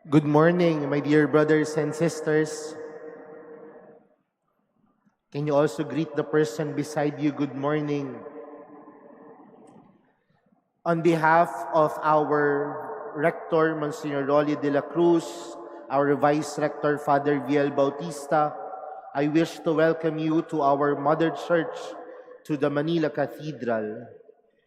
Good morning, my dear brothers and sisters. Can you also greet the person beside you? Good morning. On behalf of our Rector, Monsignor Rolly de la Cruz, our Vice Rector, Father Viel Bautista, I wish to welcome you to our Mother Church, to the Manila Cathedral.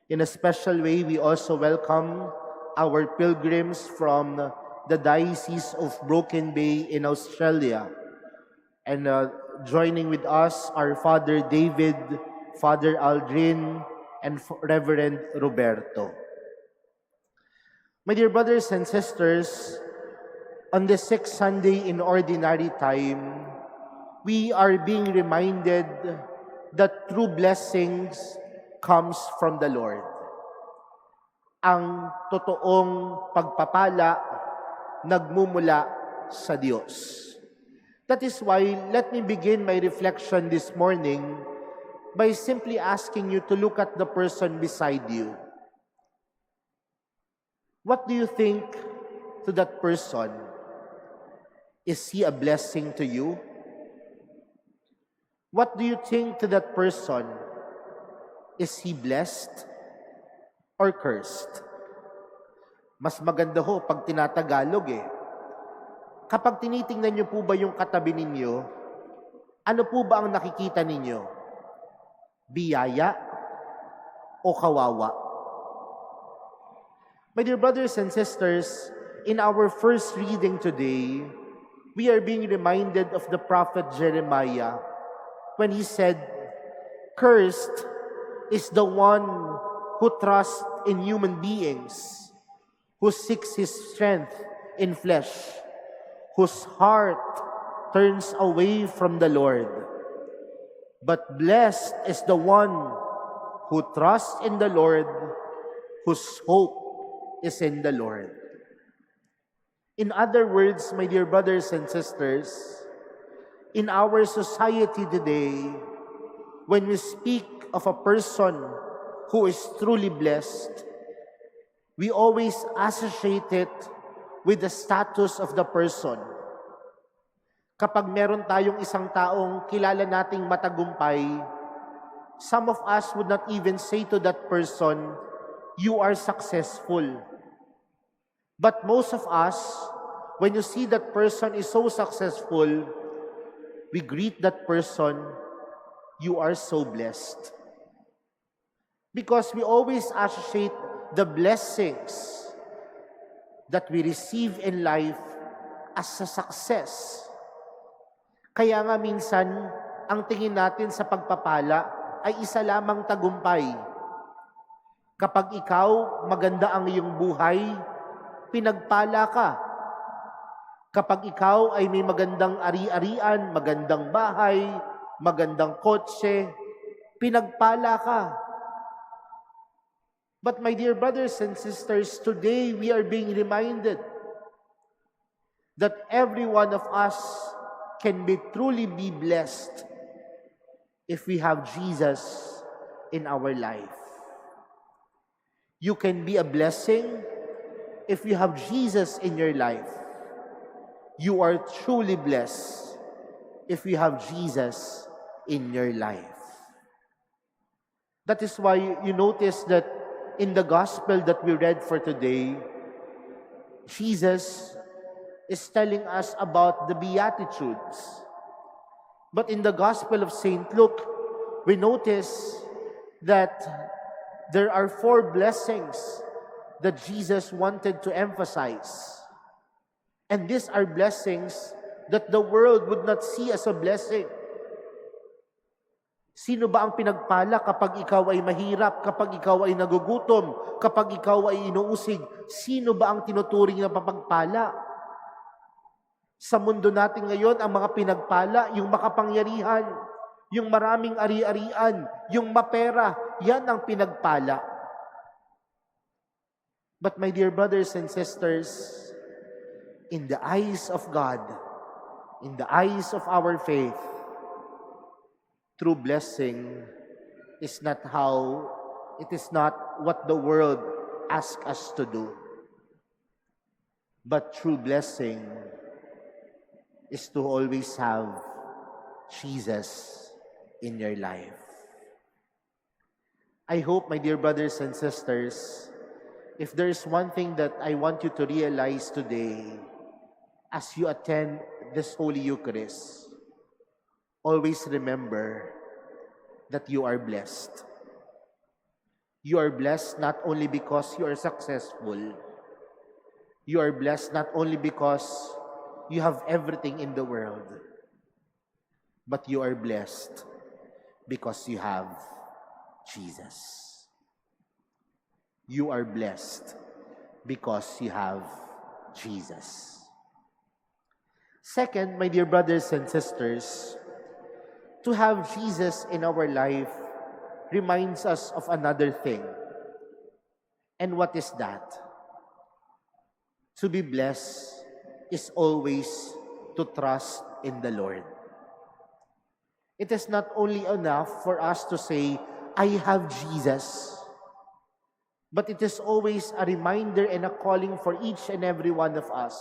In a special way, we also welcome our pilgrims from the Diocese of Broken Bay in Australia. And joining with us are Father David, Father Aldrin, and Reverend Roberto. My dear brothers and sisters, on the sixth Sunday in Ordinary Time, we are being reminded that true blessings comes from the Lord. Ang totoong pagpapala nagmumula sa Diyos. That is why, let me begin my reflection this morning by simply asking you to look at the person beside you. What do you think to that person? Is he a blessing to you? What do you think to that person? Is he blessed or cursed? Mas maganda ho pag tinatagalog eh. Kapag tinitingnan niyo po ba yung katabi ninyo, ano po ba ang nakikita ninyo? Biyaya o kawawa? My dear brothers and sisters, in our first reading today, we are being reminded of the prophet Jeremiah when he said, "Cursed is the one who trusts in human beings, who seeks his strength in flesh, whose heart turns away from the Lord. But blessed is the one who trusts in the Lord, whose hope is in the Lord." In other words, my dear brothers and sisters, in our society today, when we speak of a person who is truly blessed, we always associate it with the status of the person. Kapag meron tayong isang taong kilala nating matagumpay, some of us would not even say to that person, "You are successful." But most of us, when you see that person is so successful, we greet that person, "You are so blessed." Because we always associate the blessings that we receive in life as a success. Kaya nga minsan, ang tingin natin sa pagpapala ay isa lamang tagumpay. Kapag ikaw, maganda ang iyong buhay, pinagpala ka. Kapag ikaw ay may magandang ari-arian, magandang bahay, magandang kotse, pinagpala ka. But my dear brothers and sisters, today we are being reminded that every one of us can truly be blessed if we have Jesus in our life. You can be a blessing if you have Jesus in your life. You are truly blessed if you have Jesus in your life. That is why you notice that in the gospel that we read for today, Jesus is telling us about the Beatitudes. But in the Gospel of St. Luke, we notice that there are 4 blessings that Jesus wanted to emphasize. And these are blessings that the world would not see as a blessing. Sino ba ang pinagpala kapag ikaw ay mahirap, kapag ikaw ay nagugutom, kapag ikaw ay inuusig? Sino ba ang tinuturing na papagpala? Sa mundo natin ngayon, ang mga pinagpala, yung makapangyarihan, yung maraming ari-arian, yung mapera, yan ang pinagpala. But my dear brothers and sisters, in the eyes of God, in the eyes of our faith, true blessing is not what the world asks us to do. But true blessing is to always have Jesus in your life. I hope, my dear brothers and sisters, if there's one thing that I want you to realize today as you attend this Holy Eucharist, always remember that you are blessed. You are blessed not only because you are successful. You are blessed not only because you have everything in the world, but you are blessed because you have Jesus. You are blessed because you have Jesus. Second, my dear brothers and sisters, to have Jesus in our life reminds us of another thing. And what is that? To be blessed is always to trust in the Lord. It is not only enough for us to say, I have Jesus. But it is always a reminder and a calling for each and every one of us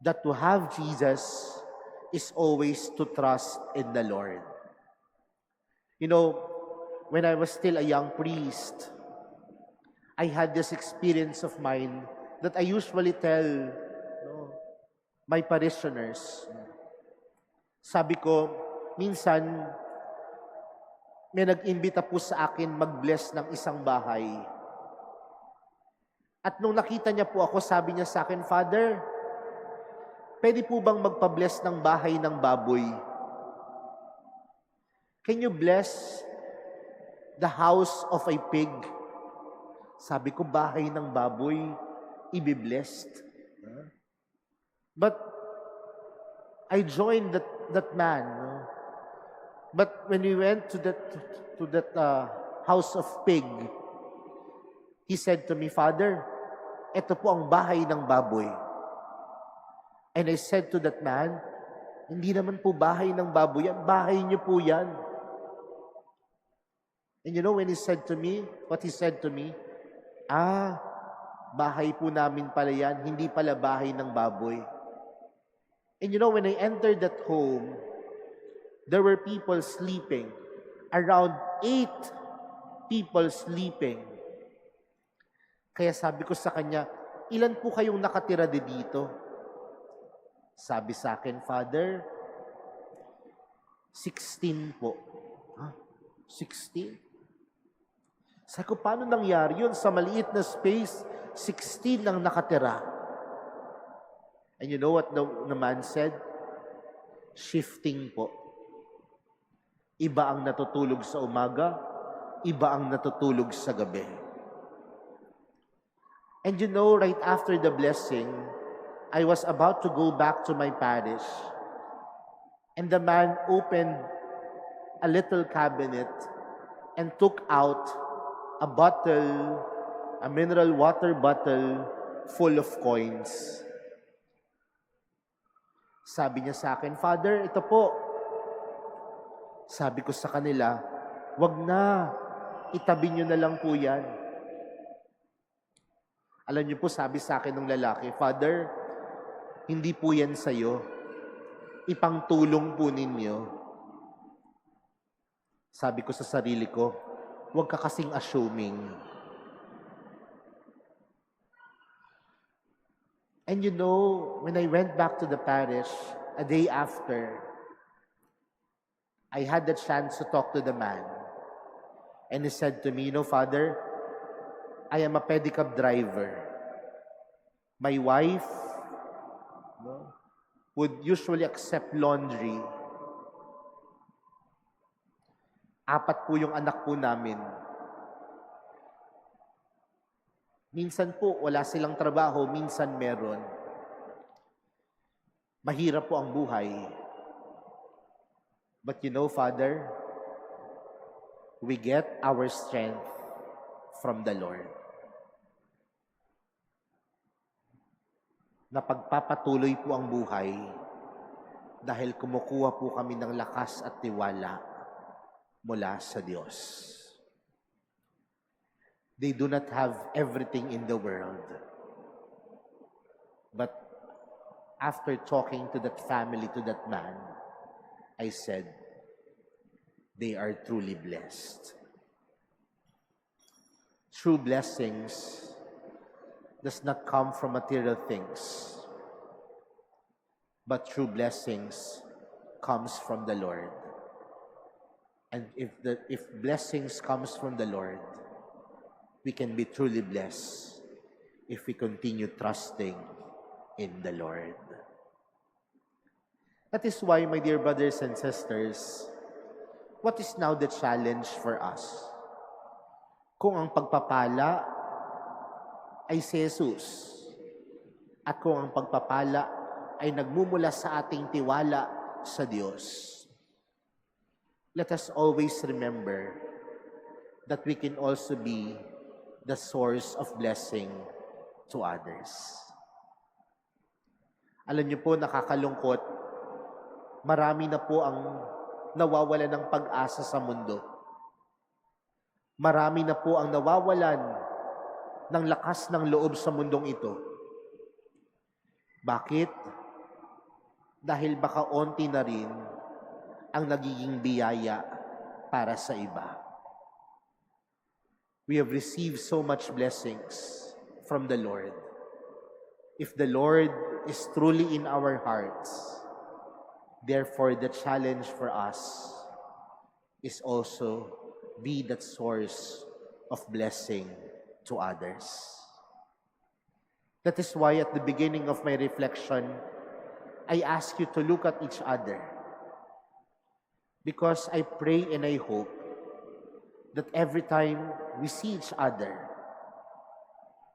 that to have Jesus is always to trust in the Lord. You know, when I was still a young priest, I had this experience of mine that I usually tell my parishioners. Sabi ko, minsan, may nag-imbita po sa akin mag-bless ng isang bahay. At nung nakita niya po ako, sabi niya sa akin, Father, pwede po bang magpa-bless ng bahay ng baboy? Can you bless the house of a pig? Sabi ko, bahay ng baboy, i-blessed. But I joined that man. But when we went to that house of pig, he said to me, Father, ito po ang bahay ng baboy. And I said to that man, hindi naman po bahay ng baboy yan, bahay niyo po yan. And you know when he said to me, what he said to me, bahay po namin pala yan, hindi pala bahay ng baboy. And you know when I entered that home, there were people sleeping, around 8 people sleeping. Kaya sabi ko sa kanya, ilan po kayong nakatira dito? Sabi sa akin, Father, 16 po. 16? Sabi ko, paano nangyari yun? Sa maliit na space, 16 ang nakatira. And you know what the man said? Shifting po. Iba ang natutulog sa umaga, iba ang natutulog sa gabi. And you know, right after the blessing, I was about to go back to my parish. And the man opened a little cabinet and took out a bottle, a mineral water bottle full of coins. Sabi niya sa akin, Father, ito po. Sabi ko sa kanila, wag na, itabi niyo na lang po yan. Alam niyo po, sabi sa akin ng lalaki, Father, hindi po yan sa'yo. Ipangtulong po ninyo. Sabi ko sa sarili ko, huwag ka kasing assuming. And you know, when I went back to the parish, a day after, I had the chance to talk to the man. And he said to me, you know, Father, I am a pedicab driver. My wife would usually accept laundry. 4 po yung anak po namin. Minsan po, wala silang trabaho, minsan meron. Mahirap po ang buhay. But you know, Father, we get our strength from the Lord. Napagpapatuloy po ang buhay dahil kumukuha po kami ng lakas at tiwala mula sa Diyos. They do not have everything in the world. But after talking to that family, to that man, I said, they are truly blessed. True blessings does not come from material things, but true blessings comes from the Lord. And if blessings comes from the Lord, we can be truly blessed if we continue trusting in the Lord. That is why, my dear brothers and sisters, what is now the challenge for us? Kung ang pagpapala ay si Jesus, at kung ang pagpapala ay nagmumula sa ating tiwala sa Diyos, let us always remember that we can also be the source of blessing to others. Alam niyo po, nakakalungkot, marami na po ang nawawala ng pag-asa sa mundo. Marami na po ang nawawalan ng lakas ng loob sa mundong ito. Bakit? Dahil baka onti na rin ang nagiging biyaya para sa iba. We have received so much blessings from the Lord. If the Lord is truly in our hearts, therefore the challenge for us is also be that source of blessing to others. That is why at the beginning of my reflection, I ask you to look at each other. Because I pray and I hope that every time we see each other,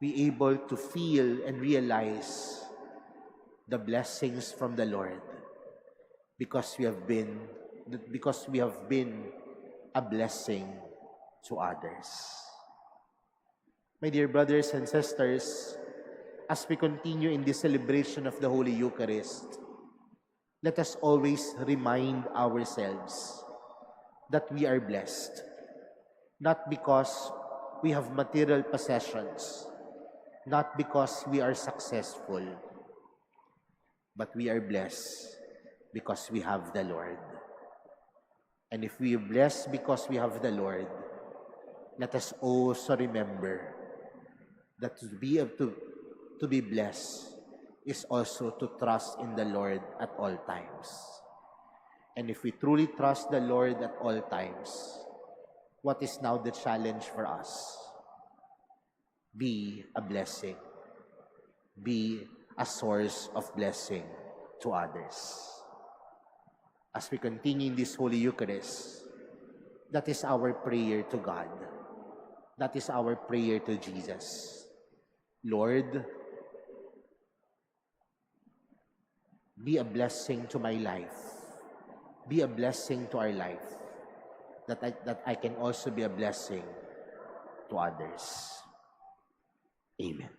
we able to feel and realize the blessings from the Lord because we have been a blessing to others. My dear brothers and sisters, as we continue in this celebration of the Holy Eucharist, let us always remind ourselves that we are blessed, not because we have material possessions, not because we are successful, but we are blessed because we have the Lord. And if we are blessed because we have the Lord, let us also remember that to be blessed is also to trust in the Lord at all times. And if we truly trust the Lord at all times, what is now the challenge for us? Be a blessing. Be a source of blessing to others. As we continue in this Holy Eucharist, that is our prayer to God. That is our prayer to Jesus. Lord, be a blessing to my life. Be a blessing to our life. That I can also be a blessing to others. Amen.